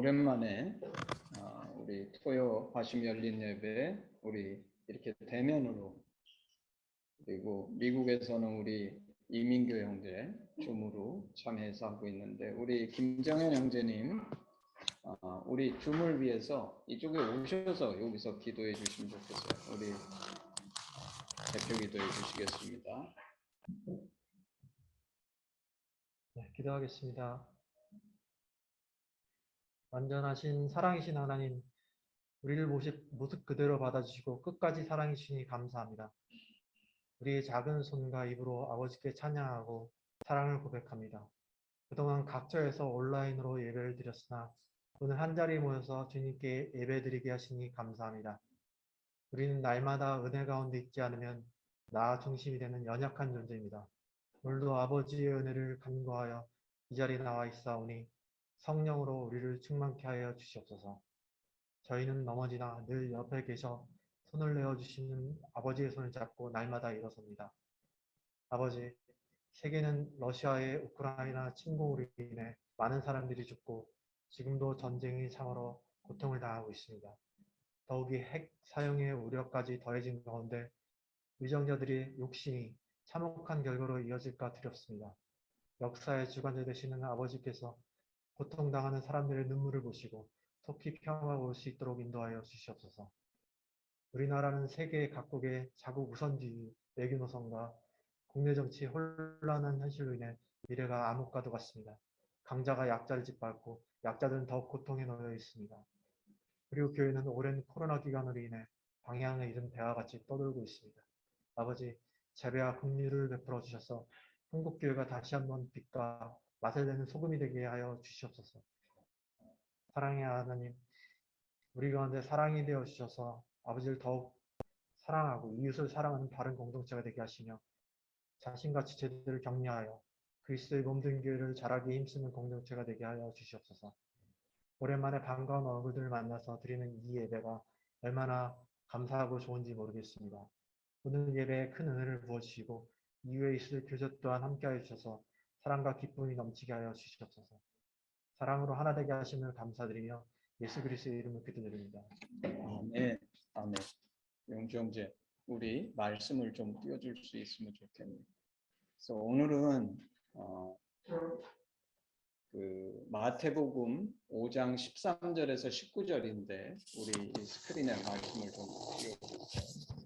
오랜만에 우리 토요 화심 열린 예배 우리 이렇게 대면으로, 그리고 미국에서는 우리 이민교 형제 줌으로 참여해서 하고 있는데, 우리 김정현 형제님 우리 줌을 위해서 이쪽에 오셔서 여기서 기도해 주시면 좋겠어요. 우리 대표 기도해 주시겠습니다. 네, 기도하겠습니다. 완전하신 사랑이신 하나님, 우리를 모습 그대로 받아주시고 끝까지 사랑해주시니 감사합니다. 우리의 작은 손과 입으로 아버지께 찬양하고 사랑을 고백합니다. 그동안 각처에서 온라인으로 예배를 드렸으나 오늘 한자리에 모여서 주님께 예배드리게 하시니 감사합니다. 우리는 날마다 은혜 가운데 있지 않으면 나 중심이 되는 연약한 존재입니다. 오늘도 아버지의 은혜를 간구하여 이 자리에 나와 있사오니 성령으로 우리를 충만케 하여 주시옵소서. 저희는 넘어지나 늘 옆에 계셔 손을 내어주시는 아버지의 손을 잡고 날마다 일어섭니다. 아버지, 세계는 러시아의 우크라이나 침공으로 인해 많은 사람들이 죽고 지금도 전쟁이 참으로 고통을 당하고 있습니다. 더욱이 핵 사용의 우려까지 더해진 가운데 위정자들의 욕심이 참혹한 결과로 이어질까 두렵습니다. 역사의 주관자 되시는 아버지께서 고통당하는 사람들의 눈물을 보시고 속히 평화가 올 수 있도록 인도하여 주시옵소서. 우리나라는 세계 각국의 자국 우선주의, 외교 노선과 국내 정치 혼란한 현실로 인해 미래가 암흑과도 같습니다. 강자가 약자를 짓밟고 약자들은 더욱 고통에 놓여 있습니다. 그리고 교회는 오랜 코로나 기간으로 인해 방향을 잃은 배와 같이 떠돌고 있습니다. 아버지, 재배와 긍휼을 베풀어 주셔서 한국교회가 다시 한번 빛과 맛을 내는 소금이 되게 하여 주시옵소서. 사랑의 하나님, 우리 가운데 사랑이 되어 주셔서 아버지를 더욱 사랑하고 이웃을 사랑하는 바른 공동체가 되게 하시며 자신과 지체들을 격려하여 그리스도의 몸된 교회를 자라기에 힘쓰는 공동체가 되게 하여 주시옵소서. 오랜만에 반가운 얼굴들을 만나서 드리는 이 예배가 얼마나 감사하고 좋은지 모르겠습니다. 오늘 예배에 큰 은혜를 부어주시고 이후에 있을 교제 또한 함께하여 주셔서 사랑과 기쁨이 넘치게 하여 주시옵소서. 사랑으로 하나 되게 하심을 감사드리며 예수 그리스도의 이름을 기도드립니다. 아멘. 아멘. 용주 형제, 우리 말씀을 좀 띄워줄 수 있으면 좋겠네요. 그래서 오늘은 그 마태복음 5장 13절에서 19절인데 우리 스크린에 말씀을 좀 띄워주세요.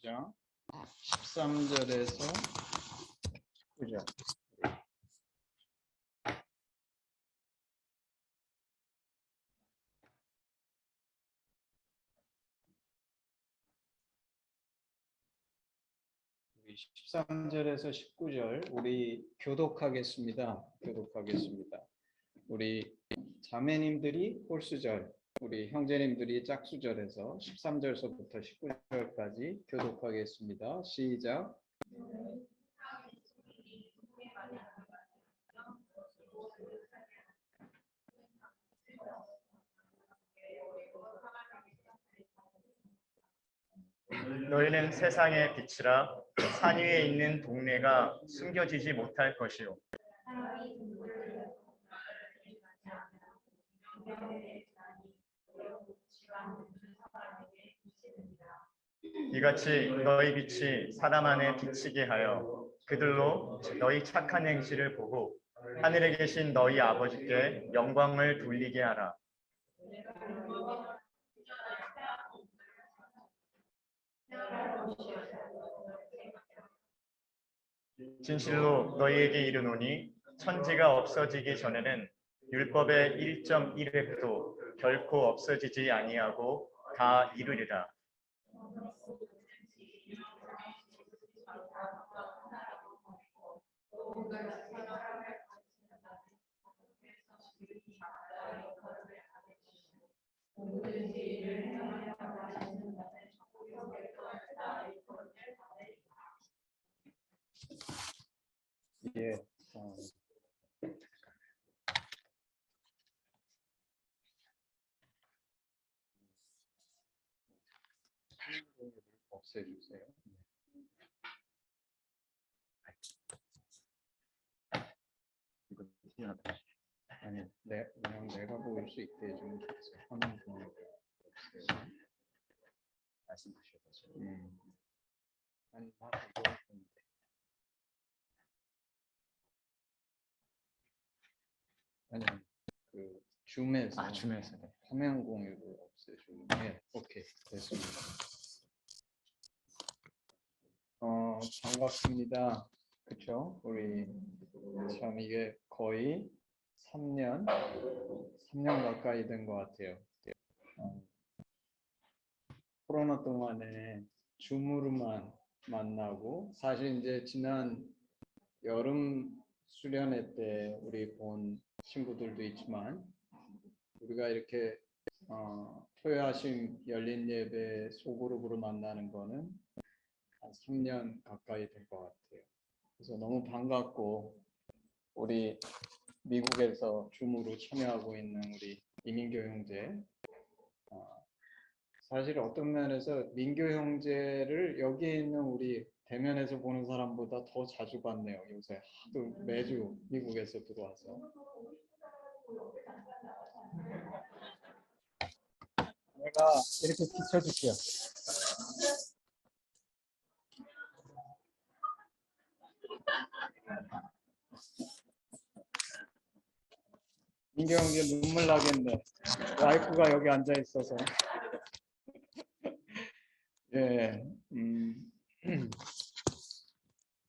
장 13절에서 19절. 우리 13절에서 19절 우리 교독하겠습니다. 교독하겠습니다. 우리 자매님들이 홀수절, 우리 형제님들이 짝수절에서 13절서부터 19절까지 교독하겠습니다. 시작. 너희는 세상의 빛이라. 산 위에 있는 동네가 숨겨지지 못할 것이요 이같이 너희 빛이 사람 안에 비치게 하여 그들로 너희 착한 행실을 보고 하늘에 계신 너희 아버지께 영광을 돌리게 하라. 진실로 너희에게 이르노니 천지가 없어지기 전에는 율법의 1.1획도 결코 없어지지 아니하고 다 이루리라. 예. 없애주세요. 이거 필요하다. 아니, 그냥 내가 보일 수 있게 좀 주세요. 화면 공유 없애요. 말씀하셔서. 아니, 막 이거 좀 아니, 그 줌에서 줌에서. 네. 화면 공유를 없애주는 게 오케이 됐습니다. 반갑습니다. 그쵸? 우리 참 이게 거의 3년 가까이 된 것 같아요. 코로나 동안에 줌으로만 만나고 사실 이제 지난 여름 수련회 때 우리 본 친구들도 있지만 우리가 이렇게 토요아침 열린 예배 소그룹으로 만나는 거는 한 3년 가까이 될 것 같아요. 그래서 너무 반갑고 우리 미국에서 줌으로 참여하고 있는 우리 이민교 형제 사실 어떤 면에서 민교 형제를 여기에 있는 우리 대면에서 보는 사람보다 더 자주 봤네요. 요새 하도 매주 미국에서 들어와서 내가 이렇게 비춰줄게요. 민교 형제 눈물 나겠네. 와이프가 여기 앉아 있어서. 예,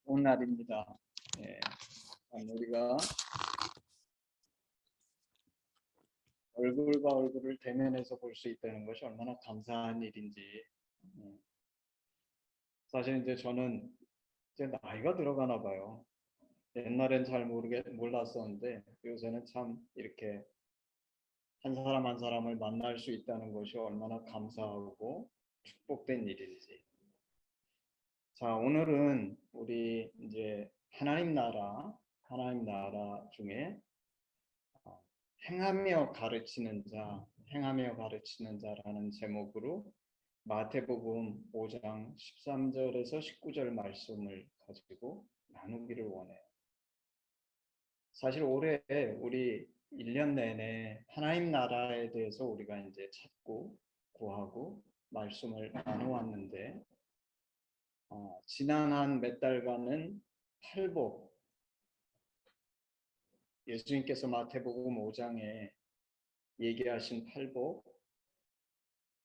좋은 날입니다. 예, 우리가 얼굴과 얼굴을 대면해서 볼 수 있다는 것이 얼마나 감사한 일인지. 사실 이제 저는 이제 나이가 들어가나 봐요. 옛날엔 잘 몰랐었는데 요새는 참 이렇게 한 사람 한 사람을 만날 수 있다는 것이 얼마나 감사하고 축복된 일인지. 자, 오늘은 우리 이제 하나님 나라 중에 행하며 가르치는 자라는 제목으로 마태복음 5장 13절에서 19절 말씀을 가지고 나누기를 원해요. 사실 올해 우리 1년 내내 하나님 나라에 대해서 우리가 이제 찾고 구하고 말씀을 나누었는데 지난 한 몇 달간은 팔복, 예수님께서 마태복음 5장에 얘기하신 팔복,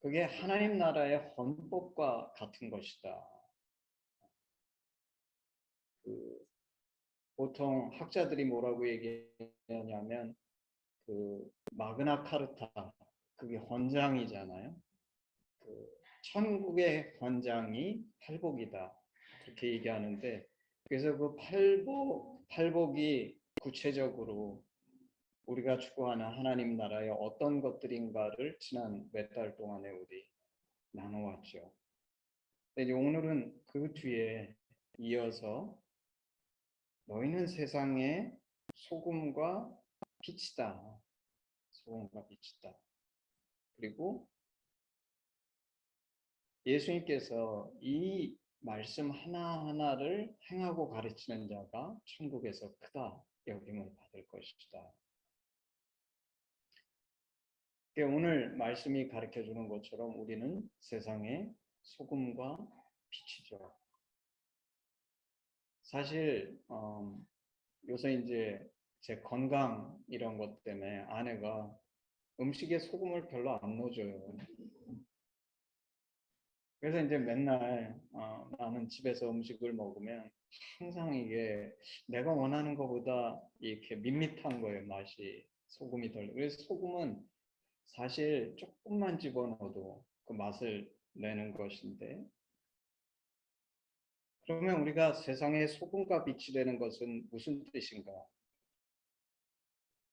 그게 하나님 나라의 헌법과 같은 것이다. 보통 학자들이 뭐라고 얘기하냐면 마그나 카르타, 그게 헌장이잖아요. 천국의 헌장이 팔복이다. 그렇게 얘기하는데, 그래서 그 팔복이 구체적으로 우리가 추구하는 하나님 나라의 어떤 것들인가를 지난 몇 달 동안에 우리 나눠왔죠. 근데 오늘은 그 뒤에 이어서 너희는 세상의 소금과 빛이다. 소금과 빛이다. 그리고 예수님께서 이 말씀 하나하나를 행하고 가르치는 자가 천국에서 크다 여김을 받을 것이다. 오늘 말씀이 가르쳐주는 것처럼 우리는 세상의 소금과 빛이죠. 사실 요새 이제 제 건강 이런 것 때문에 아내가 음식에 소금을 별로 안 넣어줘요. 그래서 이제 맨날 나는 집에서 음식을 먹으면 항상 이게 내가 원하는 것보다 이렇게 밋밋한 거예요. 맛이 소금이 덜. 그래서 소금은 사실 조금만 집어넣어도 그 맛을 내는 것인데 그러면 우리가 세상의 소금과 빛이 되는 것은 무슨 뜻인가?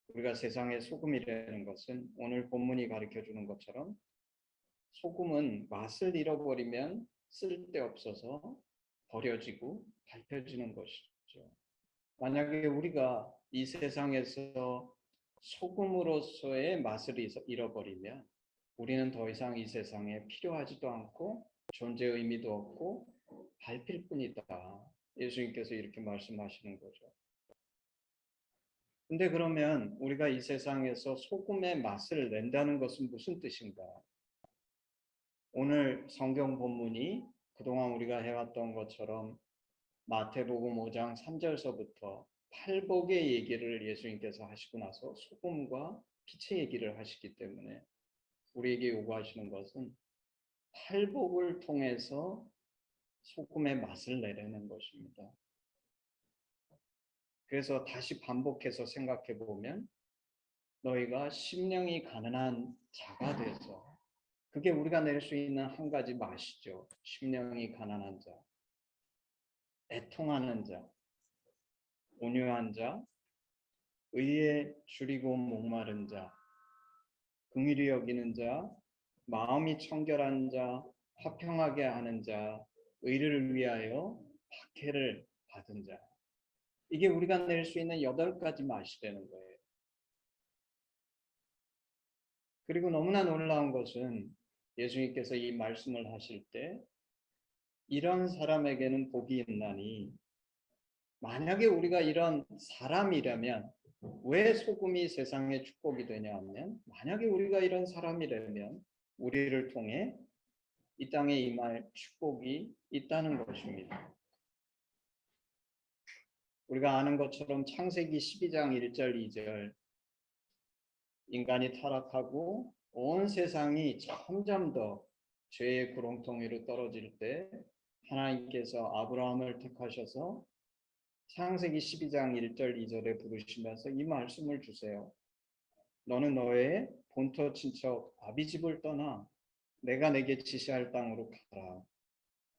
우리가 세상의 소금이라는 것은 오늘 본문이 가르쳐주는 것처럼 소금은 맛을 잃어버리면 쓸데없어서 버려지고 밟혀지는 것이죠. 만약에 우리가 이 세상에서 소금으로서의 맛을 잃어버리면 우리는 더 이상 이 세상에 필요하지도 않고 존재 의미도 없고 밟힐 뿐이다. 예수님께서 이렇게 말씀하시는 거죠. 근데 그러면 우리가 이 세상에서 소금의 맛을 낸다는 것은 무슨 뜻인가? 오늘 성경 본문이 그동안 우리가 해왔던 것처럼 마태복음 5장 3절서부터 팔복의 얘기를 예수님께서 하시고 나서 소금과 빛의 얘기를 하시기 때문에 우리에게 요구하시는 것은 팔복을 통해서 소금의 맛을 내려는 것입니다. 그래서 다시 반복해서 생각해 보면 너희가 심령이 가난한 자가 돼서 그게 우리가 낼 수 있는 한 가지 맛이죠. 심령이 가난한 자, 애통하는 자, 온유한 자, 의에 줄이고 목마른 자, 긍휼히 여기는 자, 마음이 청결한 자, 화평하게 하는 자, 의를 위하여 박해를 받은 자. 이게 우리가 낼 수 있는 8가지 맛이 되는 거예요. 그리고 너무나 놀라운 것은 예수님께서 이 말씀을 하실 때 이런 사람에게는 복이 있나니 만약에 우리가 이런 사람이라면 왜 소금이 세상의 축복이 되냐 하면 만약에 우리가 이런 사람이라면 우리를 통해 이 땅에 임할 축복이 있다는 것입니다. 우리가 아는 것처럼 창세기 12장 1절 2절 인간이 타락하고 온 세상이 점점 더 죄의 구렁텅이로 떨어질 때 하나님께서 아브라함을 택하셔서 창세기 12장 1절 2절에 부르시면서 이 말씀을 주세요. 너는 너의 본토 친척 아비집을 떠나 내가 내게 지시할 땅으로 가라.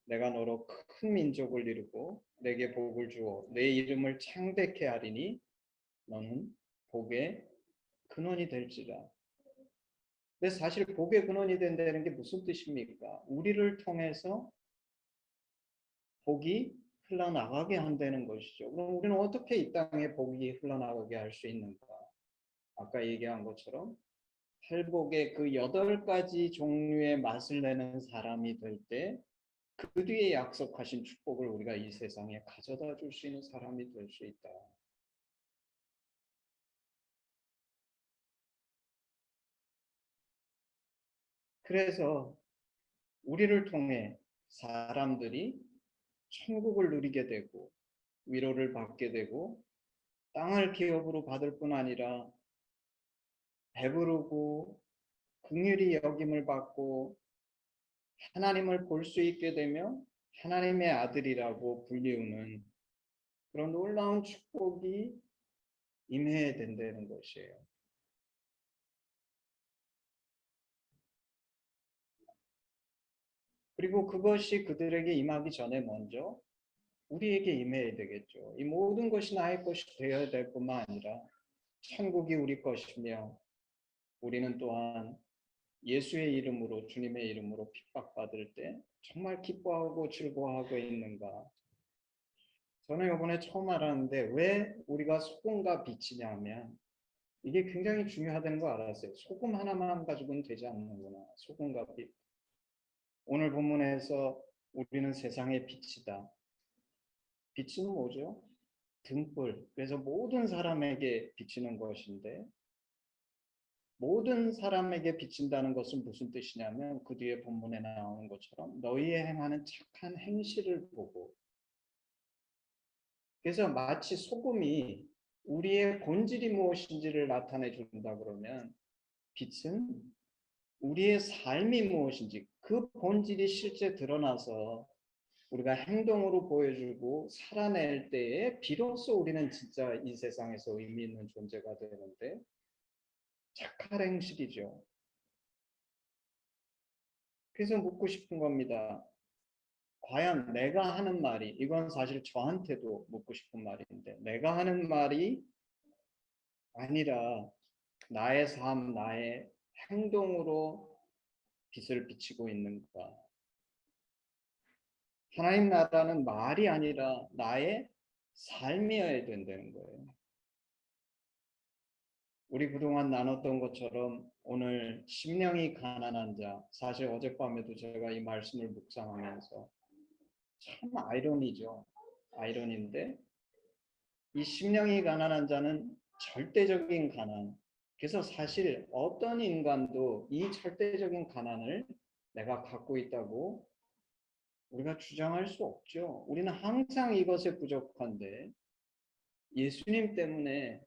내가 너로 큰 민족을 이루고 내게 복을 주어 내 이름을 창대케 하리니 너는 복의 근원이 될지라. 근데 사실 복의 근원이 된다는 게 무슨 뜻입니까? 우리를 통해서 복이 흘러나가게 한다는 것이죠. 그럼 우리는 어떻게 이 땅에 복이 흘러나가게 할 수 있는가? 아까 얘기한 것처럼 팔복의 그 8가지 종류의 맛을 내는 사람이 될 때 그 뒤에 약속하신 축복을 우리가 이 세상에 가져다 줄 수 있는 사람이 될 수 있다. 그래서 우리를 통해 사람들이 천국을 누리게 되고 위로를 받게 되고 땅을 기업으로 받을 뿐 아니라 배부르고 긍휼히 여김을 받고 하나님을 볼 수 있게 되며 하나님의 아들이라고 불리우는 그런 놀라운 축복이 임해야 된다는 것이에요. 그리고 그것이 그들에게 임하기 전에 먼저 우리에게 임해야 되겠죠. 이 모든 것이 나의 것이 되어야 될 뿐만 아니라 천국이 우리 것이며 우리는 또한 예수의 이름으로 주님의 이름으로 핍박받을 때 정말 기뻐하고 즐거워하고 있는가? 저는 이번에 처음 알았는데 왜 우리가 소금과 빛이냐 하면 이게 굉장히 중요하다는 거 알았어요. 소금 하나만 가지고는 되지 않는구나. 소금과 빛. 오늘 본문에서 우리는 세상의 빛이다. 빛은 뭐죠? 등불. 그래서 모든 사람에게 비치는 것인데 모든 사람에게 비친다는 것은 무슨 뜻이냐면 그 뒤에 본문에 나오는 것처럼 너희의 행하는 착한 행실을 보고 그래서 마치 소금이 우리의 본질이 무엇인지를 나타내 준다 그러면 빛은 우리의 삶이 무엇인지 그 본질이 실제 드러나서 우리가 행동으로 보여주고 살아낼 때에 비로소 우리는 진짜 이 세상에서 의미 있는 존재가 되는데 착한 행실이죠. 그래서 묻고 싶은 겁니다. 과연 내가 하는 말이, 이건 사실 저한테도 묻고 싶은 말인데, 내가 하는 말이 아니라 나의 삶, 나의 행동으로 빛을 비치고 있는가? 하나님 나라는 말이 아니라 나의 삶이어야 된다는 거예요. 우리 그동안 나눴던 것처럼 오늘 심령이 가난한 자, 사실 어젯밤에도 제가 이 말씀을 묵상하면서 참 아이러니죠. 아이러니인데 이 심령이 가난한 자는 절대적인 가난. 그래서 사실 어떤 인간도 이 절대적인 가난을 내가 갖고 있다고 우리가 주장할 수 없죠. 우리는 항상 이것에 부족한데 예수님 때문에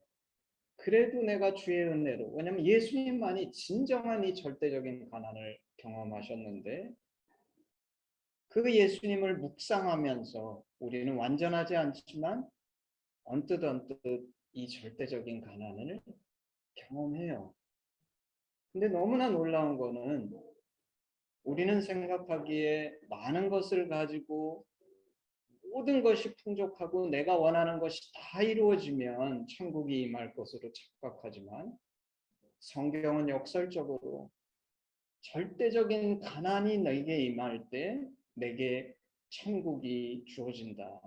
그래도 내가 주의 은혜로, 왜냐하면 예수님만이 진정한 이 절대적인 가난을 경험하셨는데 그 예수님을 묵상하면서 우리는 완전하지 않지만 언뜻 이 절대적인 가난을 경험해요. 근데 너무나 놀라운 거는 우리는 생각하기에 많은 것을 가지고 모든 것이 풍족하고 내가 원하는 것이 다 이루어지면 천국이 임할 것으로 착각하지만 성경은 역설적으로 절대적인 가난이 너에게 임할 때 내게 천국이 주어진다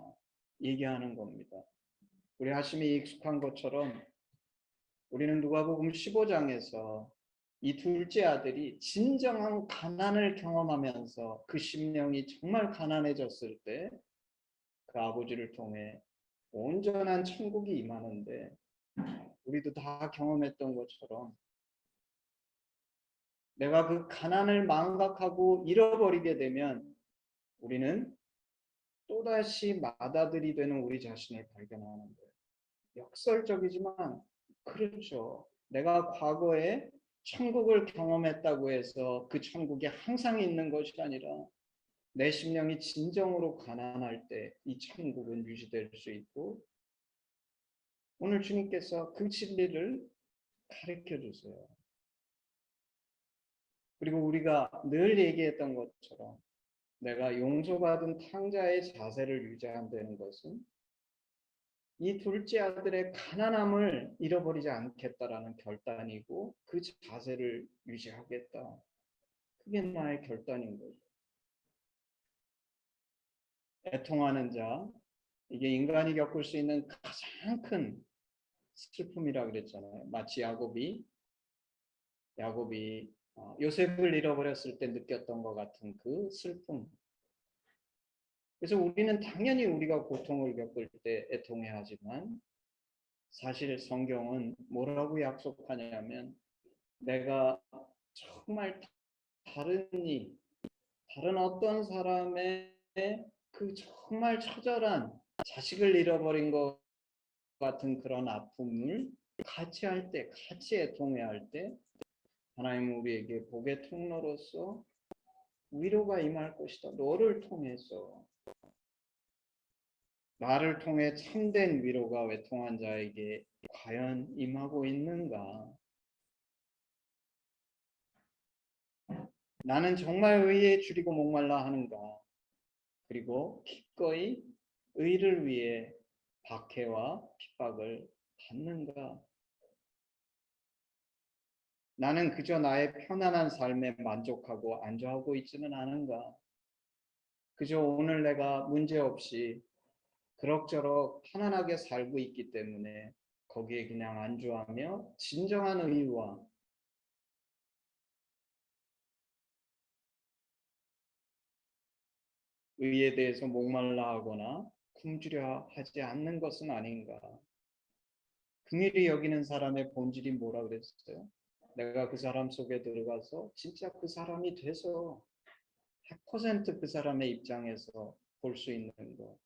얘기하는 겁니다. 우리 하심이 익숙한 것처럼 우리는 누가복음 15장에서 이 둘째 아들이 진정한 가난을 경험하면서 그 심령이 정말 가난해졌을 때 그 아버지를 통해 온전한 천국이 임하는데 우리도 다 경험했던 것처럼 내가 그 가난을 망각하고 잃어버리게 되면 우리는 또다시 맏아들이 되는 우리 자신을 발견하는 거예요. 역설적이지만 그렇죠. 내가 과거에 천국을 경험했다고 해서 그 천국이 항상 있는 것이 아니라 내 심령이 진정으로 가난할 때 이 천국은 유지될 수 있고 오늘 주님께서 그 진리를 가르쳐 주세요. 그리고 우리가 늘 얘기했던 것처럼 내가 용서받은 탕자의 자세를 유지한다는 것은 이 둘째 아들의 가난함을 잃어버리지 않겠다라는 결단이고 그 자세를 유지하겠다. 그게 나의 결단인 거죠. 애통하는 자, 이게 인간이 겪을 수 있는 가장 큰 슬픔이라 그랬잖아요. 마치 야곱이 요셉을 잃어버렸을 때 느꼈던 것 같은 그 슬픔. 그래서 우리는 당연히 우리가 고통을 겪을 때 애통해야 하지만 사실 성경은 뭐라고 약속하냐면 내가 정말 다른 어떤 사람의 그 정말 처절한 자식을 잃어버린 것 같은 그런 아픔을 같이 할 때, 같이 애통해야 할 때 하나님은 우리에게 복의 통로로서 위로가 임할 것이다. 너를 통해서 나를 통해 참된 위로가 외통한 자에게 과연 임하고 있는가? 나는 정말 의에 줄이고 목말라 하는가? 그리고 기꺼이 의를 위해 박해와 핍박을 받는가? 나는 그저 나의 편안한 삶에 만족하고 안주하고 있지는 않은가? 그저 오늘 내가 문제없이 그럭저럭 편안하게 살고 있기 때문에 거기에 그냥 안주하며 진정한 의와 의에 대해서 목말라 하거나 굶주려 하지 않는 것은 아닌가. 긍휼히 여기는 사람의 본질이 뭐라 그랬어요? 내가 그 사람 속에 들어가서 진짜 그 사람이 돼서 100% 그 사람의 입장에서 볼 수 있는 것.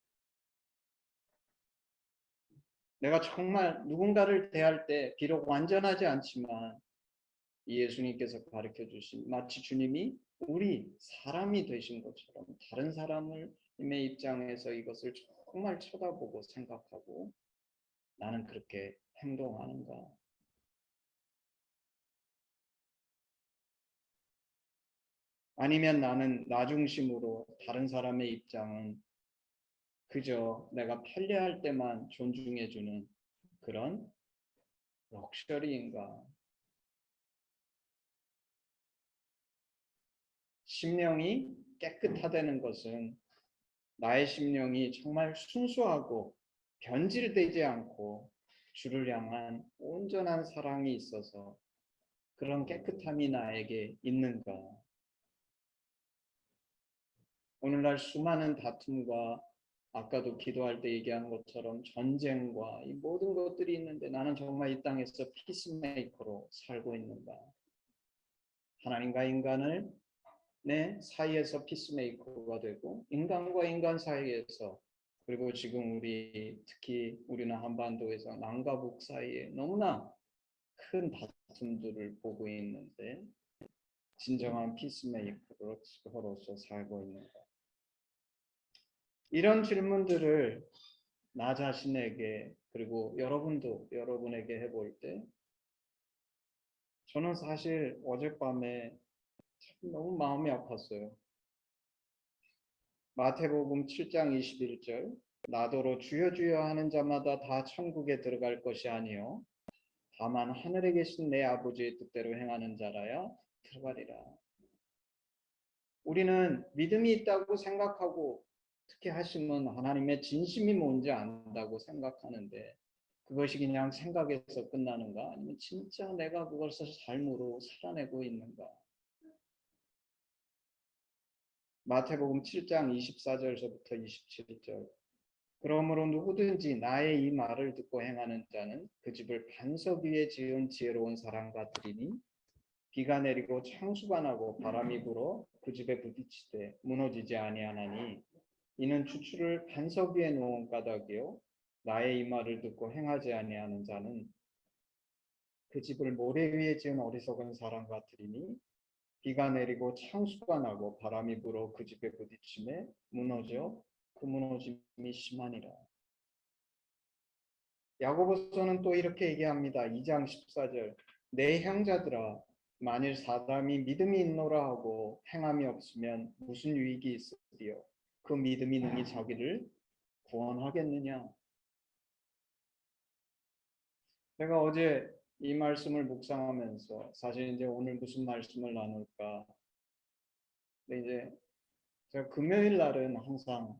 내가 정말 누군가를 대할 때 비록 완전하지 않지만 예수님께서 가르쳐 주신 마치 주님이 우리 사람이 되신 것처럼 다른 사람을 님의 입장에서 이것을 정말 쳐다보고 생각하고 나는 그렇게 행동하는가? 아니면 나는 나 중심으로 다른 사람의 입장은 그저 내가 편리할 때만 존중해주는 그런 럭셔리인가? 심령이 깨끗하다는 것은 나의 심령이 정말 순수하고 변질되지 않고 주를 향한 온전한 사랑이 있어서 그런 깨끗함이 나에게 있는가? 오늘날 수많은 다툼과 아까도 기도할 때 얘기한 것처럼 전쟁과 이 모든 것들이 있는데 나는 정말 이 땅에서 피스메이커로 살고 있는가? 하나님과 인간을 내 사이에서 피스메이커가 되고 인간과 인간 사이에서 그리고 지금 특히 우리는 한반도에서 남과 북 사이에 너무나 큰 다툼들을 보고 있는데 진정한 피스메이커로서 살고 있는가? 이런 질문들을 나 자신에게 그리고 여러분도 여러분에게 해볼 때 저는 사실 어젯밤에 참 너무 마음이 아팠어요. 마태복음 7장 21절 나더러 주여 주여 하는 자마다 다 천국에 들어갈 것이 아니요 다만 하늘에 계신 내 아버지의 뜻대로 행하는 자라야 들어가리라. 우리는 믿음이 있다고 생각하고 특히 하시면 하나님의 진심이 뭔지 안다고 생각하는데 그것이 그냥 생각에서 끝나는가? 아니면 진짜 내가 그것을 삶으로 살아내고 있는가? 마태복음 7장 24절서부터 27절 그러므로 누구든지 나의 이 말을 듣고 행하는 자는 그 집을 반석 위에 지은 지혜로운 사람 같으리니 비가 내리고 창수가 나고 바람이 불어 그 집에 부딪히되 무너지지 아니하나니 이는 주추를 반석 위에 놓은 까닭이요 나의 이 말을 듣고 행하지 아니하는 자는 그 집을 모래 위에 지은 어리석은 사람 같으리니 비가 내리고 창수가 나고 바람이 불어 그 집에 부딪히매 무너져 그 무너짐이 심하니라. 야고보서는 또 이렇게 얘기합니다. 2장 14절 내 형제들아 만일 사람이 믿음이 있노라 하고 행함이 없으면 무슨 유익이 있으리요 그 믿음이 능히 자기를 구원하겠느냐. 제가 어제 이 말씀을 묵상하면서 사실 이제 오늘 무슨 말씀을 나눌까. 근데 이제 제가 금요일 날은 항상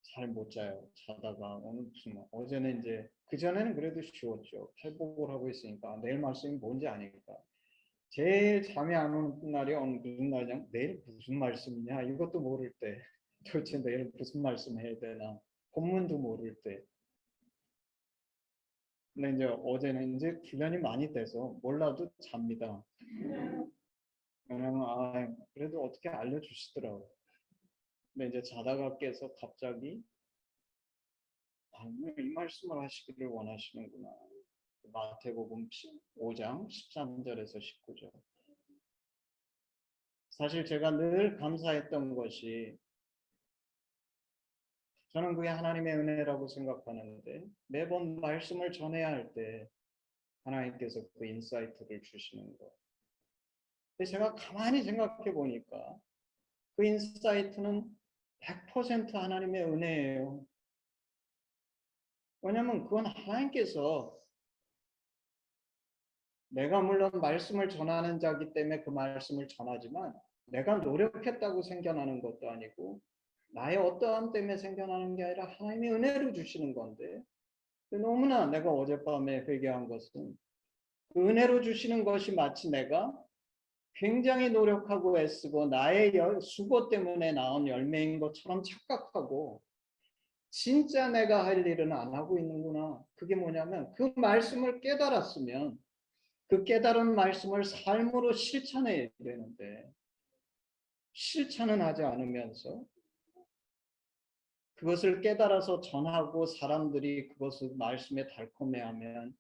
잘 못 자요. 자다가 오늘 어제는 이제 그 전에는 그래도 쉬웠죠. 회복을 하고 있으니까 내일 말씀이 뭔지 아니까. 제일 잠이 안 오는 날이 무슨 날이냐? 내일 무슨 말씀이냐? 이것도 모를 때. 도대체 내일 무슨 말씀 해야 되나? 본문도 모를 때. 근데 이제 어제는 이제 훈련이 많이 돼서 몰라도 잡니다. 왜냐면 그래도 어떻게 알려주시더라고요. 근데 이제 자다가 깨서 갑자기 오늘 이 말씀을 하시기를 원하시는구나. 마태복음 5장 13절에서 19절. 사실 제가 늘 감사했던 것이 저는 그게 하나님의 은혜라고 생각하는데 매번 말씀을 전해야 할 때 하나님께서 그 인사이트를 주시는 것. 근데 제가 가만히 생각해 보니까 그 인사이트는 100% 하나님의 은혜예요. 왜냐하면 그건 하나님께서 내가 물론 말씀을 전하는 자기 때문에 그 말씀을 전하지만 내가 노력했다고 생겨나는 것도 아니고 나의 어떠함 때문에 생겨나는 게 아니라 하나님의 은혜로 주시는 건데 너무나 내가 어젯밤에 회개한 것은 그 은혜로 주시는 것이 마치 내가 굉장히 노력하고 애쓰고 나의 수고 때문에 나온 열매인 것처럼 착각하고 진짜 내가 할 일은 안 하고 있는구나. 그게 뭐냐면 그 말씀을 깨달았으면 그 깨달은 말씀을 삶으로 실천해야 되는데 실천은 하지 않으면서 그것을 깨달아서 전하고 사람들이 그것을 말씀에 달콤해하면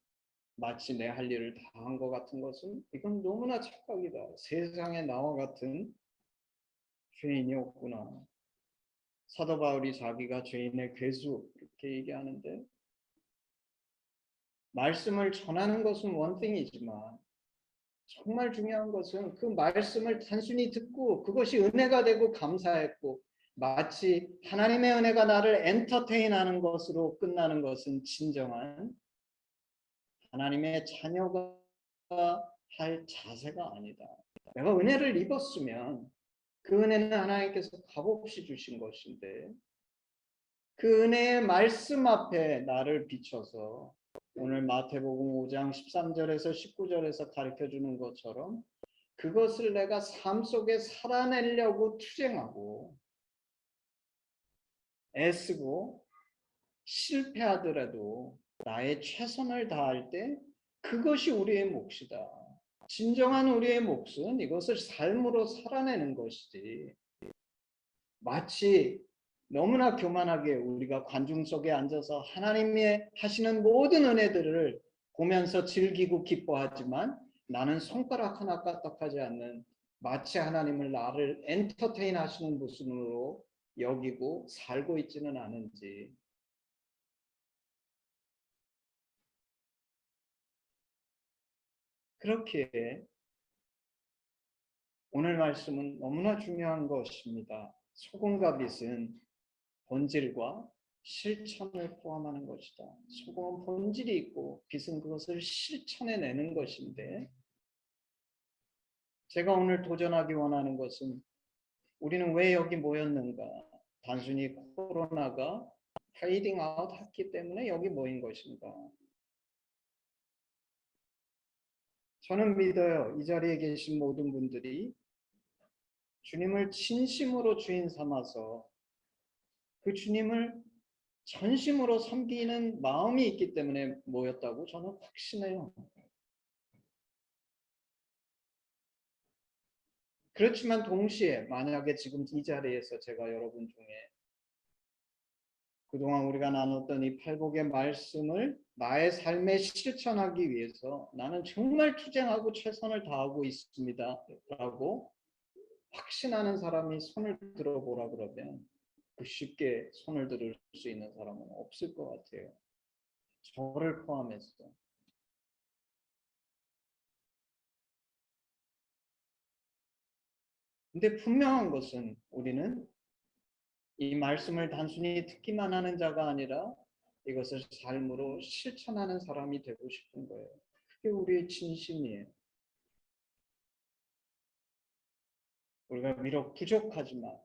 마치 내 할 일을 다 한 것 같은 것은 이건 너무나 착각이다. 세상에 나와 같은 죄인이 없구나. 사도 바울이 자기가 죄인의 괴수 이렇게 얘기하는데 말씀을 전하는 것은 원띵이지만 정말 중요한 것은 그 말씀을 단순히 듣고 그것이 은혜가 되고 감사했고 마치 하나님의 은혜가 나를 엔터테인하는 것으로 끝나는 것은 진정한 하나님의 자녀가 할 자세가 아니다. 내가 은혜를 입었으면 그 은혜는 하나님께서 값없이 주신 것인데 그 은혜의 말씀 앞에 나를 비춰서 오늘 마태복음 5장 13절에서 19절에서 가르쳐주는 것처럼 그것을 내가 삶 속에 살아내려고 투쟁하고 애쓰고 실패하더라도 나의 최선을 다할 때 그것이 우리의 몫이다. 진정한 우리의 몫은 이것을 삶으로 살아내는 것이지 마치 너무나 교만하게 우리가 관중석에 앉아서 하나님의 하시는 모든 은혜들을 보면서 즐기고 기뻐하지만 나는 손가락 하나 까딱하지 않는 마치 하나님을 나를 엔터테인 하시는 모습으로 여기고 살고 있지는 않은지 그렇게 오늘 말씀은 너무나 중요한 것입니다. 소금과 빛은 본질과 실천을 포함하는 것이다. 소금은 본질이 있고 빛은 그것을 실천해내는 것인데 제가 오늘 도전하기 원하는 것은 우리는 왜 여기 모였는가? 단순히 코로나가 페이딩 아웃 했기 때문에 여기 모인 것인가? 저는 믿어요. 이 자리에 계신 모든 분들이 주님을 진심으로 주인 삼아서 그 주님을 전심으로 섬기는 마음이 있기 때문에 모였다고 저는 확신해요. 그렇지만 동시에 만약에 지금 이 자리에서 제가 여러분 중에 그동안 우리가 나눴던 이 팔복의 말씀을 나의 삶에 실천하기 위해서 나는 정말 투쟁하고 최선을 다하고 있습니다 라고 확신하는 사람이 손을 들어보라 그러면 그 쉽게 손을 들을 수 있는 사람은 없을 것 같아요. 저를 포함해서. 근데 분명한 것은 우리는 이 말씀을 단순히 듣기만 하는 자가 아니라 이것을 삶으로 실천하는 사람이 되고 싶은 거예요. 그게 우리의 진심이에요. 우리가 비록 부족하지만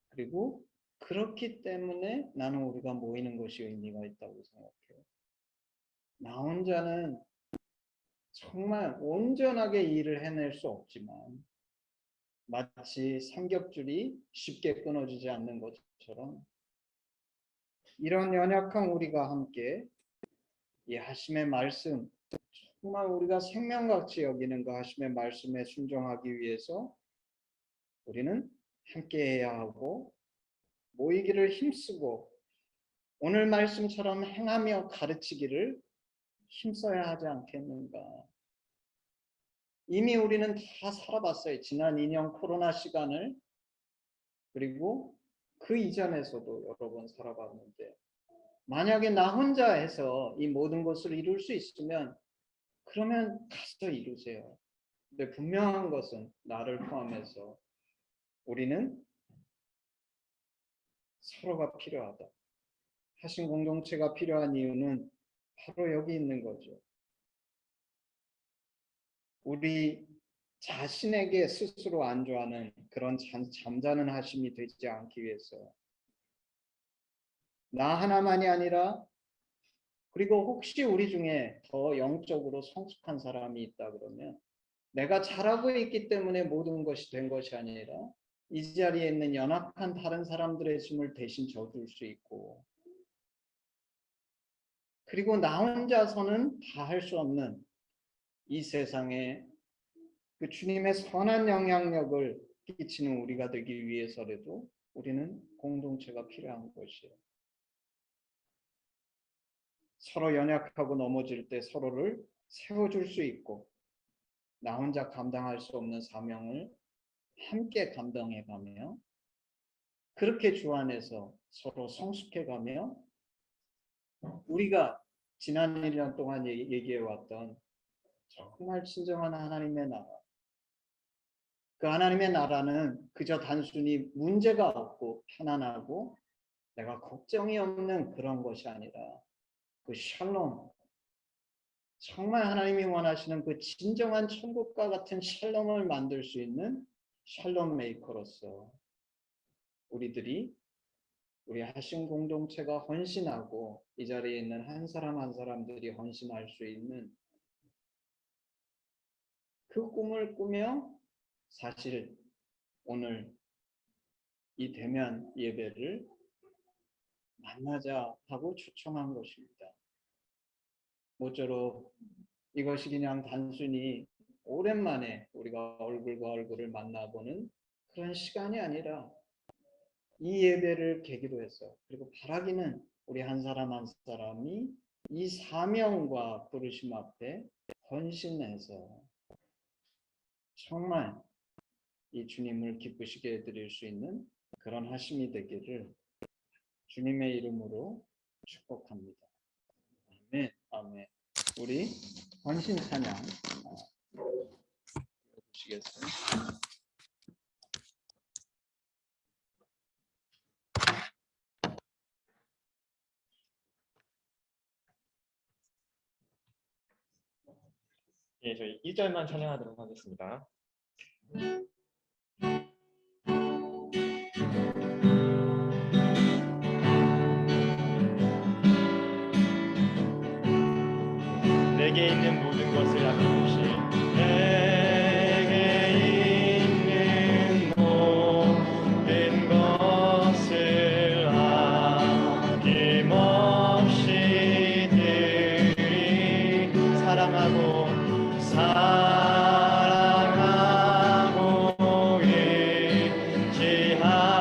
그리고 그렇기 때문에 나는 우리가 모이는 것이 의미가 있다고 생각해요. 나 혼자는 정말 온전하게 일을 해낼 수 없지만 마치 삼겹줄이 쉽게 끊어지지 않는 것처럼 이런 연약한 우리가 함께 이 하심의 말씀 정말 우리가 생명같이 여기는 그 하심의 말씀에 순종하기 위해서 우리는 함께 해야 하고 모이기를 힘쓰고 오늘 말씀처럼 행하며 가르치기를 힘써야 하지 않겠는가. 이미 우리는 다 살아봤어요. 지난 2년 코로나 시간을 그리고 그 이전에서도 여러 번 살아봤는데 만약에 나 혼자 해서 이 모든 것을 이룰 수 있으면 그러면 가서 이루세요. 근데 분명한 것은 나를 포함해서 우리는 서로가 필요하다. 하신 공동체가 필요한 이유는 바로 여기 있는 거죠. 우리 자신에게 스스로 안주하는 그런 잠자는 하심이 되지 않기 위해서 나 하나만이 아니라 그리고 혹시 우리 중에 더 영적으로 성숙한 사람이 있다 그러면 내가 잘하고 있기 때문에 모든 것이 된 것이 아니라 이 자리에 있는 연약한 다른 사람들의 짐을 대신 져줄 수 있고 그리고 나 혼자서는 다 할 수 없는 이 세상에 그 주님의 선한 영향력을 끼치는 우리가 되기 위해서라도 우리는 공동체가 필요한 것이에요. 서로 연약하고 넘어질 때 서로를 세워줄 수 있고 나 혼자 감당할 수 없는 사명을 함께 감당해가며 그렇게 주 안에서 서로 성숙해가며 우리가 지난 1년 동안 얘기해왔던 정말 진정한 하나님의 나라. 그 하나님의 나라는 그저 단순히 문제가 없고 편안하고 내가 걱정이 없는 그런 것이 아니라 그 샬롬, 정말 하나님이 원하시는 그 진정한 천국과 같은 샬롬을 만들 수 있는 샬롬 메이커로서 우리들이 우리 하신 공동체가 헌신하고 이 자리에 있는 한 사람 한 사람들이 헌신할 수 있는 그 꿈을 꾸며 사실 오늘 이 대면 예배를 만나자 하고 초청한 것입니다. 모쪼록 이것이 그냥 단순히 오랜만에 우리가 얼굴과 얼굴을 만나보는 그런 시간이 아니라 이 예배를 계기로 해서 그리고 바라기는 우리 한 사람 한 사람이 이 사명과 부르심 앞에 헌신해서 정말 이 주님을 기쁘시게 해드릴 수 있는 그런 하심이 되기를 주님의 이름으로 축복합니다. 아멘. 아멘. 우리 헌신 찬양 보시겠어요? 예, 저희 2절만 찬양하도록 하겠습니다. 내게 있는 모든 것을 아낌없이 내게 있는 모든 것을 아낌없이 드리 사랑하고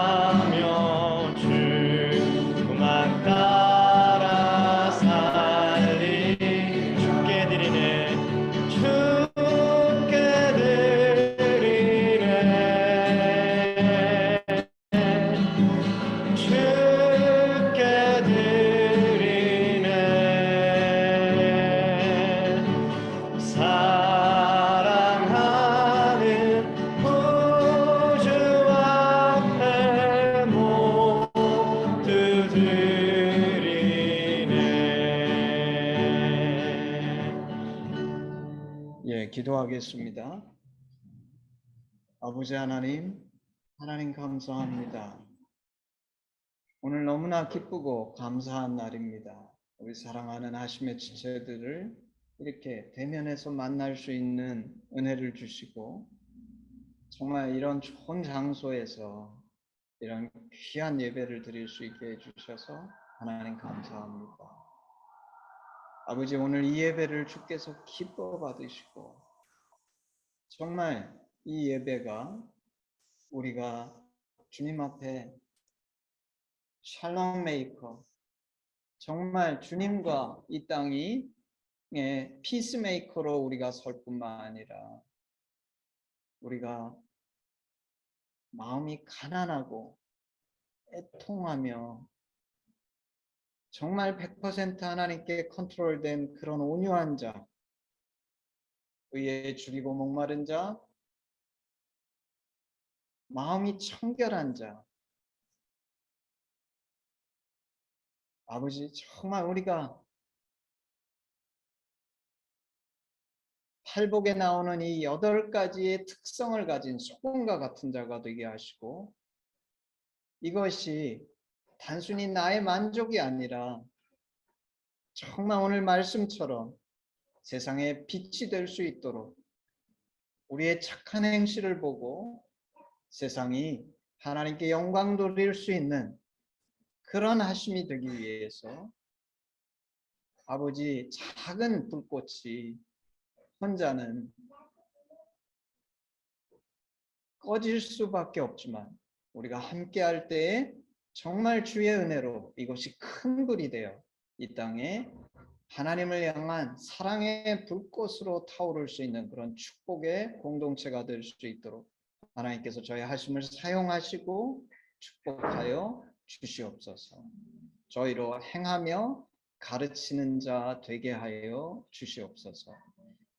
의지하며 주만 따라 살리 주께 드리네 사랑하는 구주 앞에 모두 드리네. 예, 기도하겠습니다. 아버지 하나님, 하나님 감사합니다. 오늘 너무나 기쁘고 감사한 날입니다. 우리 사랑하는 하심의 지체들을 이렇게 대면해서 만날 수 있는 은혜를 주시고 정말 이런 좋은 장소에서 이런 귀한 예배를 드릴 수 있게 해주셔서 하나님 감사합니다. 아버지 오늘 이 예배를 주께서 기뻐 받으시고 정말 이 예배가 우리가 주님 앞에 샬롬 메이커 정말 주님과 이 땅이 피스메이커로 우리가 설 뿐만 아니라 우리가 마음이 가난하고 애통하며 정말 100% 하나님께 컨트롤된 그런 온유한 자, 의에 죽이고 목마른 자, 마음이 청결한 자, 아버지 정말 우리가 팔복에 나오는 이 8가지의 특성을 가진 소금과 같은 자가 되게 하시고 이것이 단순히 나의 만족이 아니라 정말 오늘 말씀처럼 세상에 빛이 될 수 있도록 우리의 착한 행실을 보고 세상이 하나님께 영광 돌릴 수 있는 그런 하심이 되기 위해서 아버지 작은 불꽃이 혼자는 꺼질 수밖에 없지만 우리가 함께 할 때에 정말 주의 은혜로 이것이 큰 불이 되어 이 땅에 하나님을 향한 사랑의 불꽃으로 타오를 수 있는 그런 축복의 공동체가 될 수 있도록 하나님께서 저희 하심을 사용하시고 축복하여 주시옵소서. 저희로 행하며 가르치는 자 되게 하여 주시옵소서.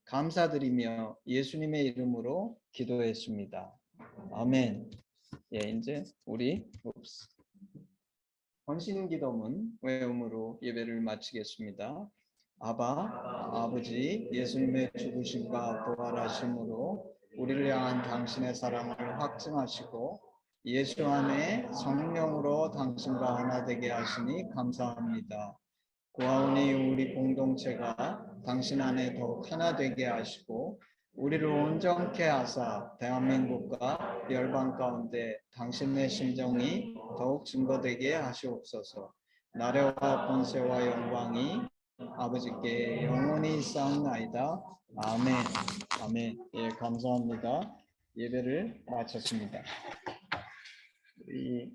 감사드리며 예수님의 이름으로 기도했습니다. 아멘. 예, 이제 우리 헌신 기도문 외음으로 예배를 마치겠습니다. 아버지, 예수님의 죽으심과 부활하심으로 우리를 향한 당신의 사랑을 확증하시고 예수 안에 성령으로 당신과 하나 되게 하시니 감사합니다. 구하오니 우리 공동체가 당신 안에 더욱 하나 되게 하시고 우리를 온전케 하사 대한민국과 열방 가운데 당신의 심정이 더욱 증거되게 하시옵소서. 나라와 권세와 영광이 아버지께 영원히 쌓나이다. 아멘. 아멘. 예, 감사합니다. 예배를 마쳤습니다. 우리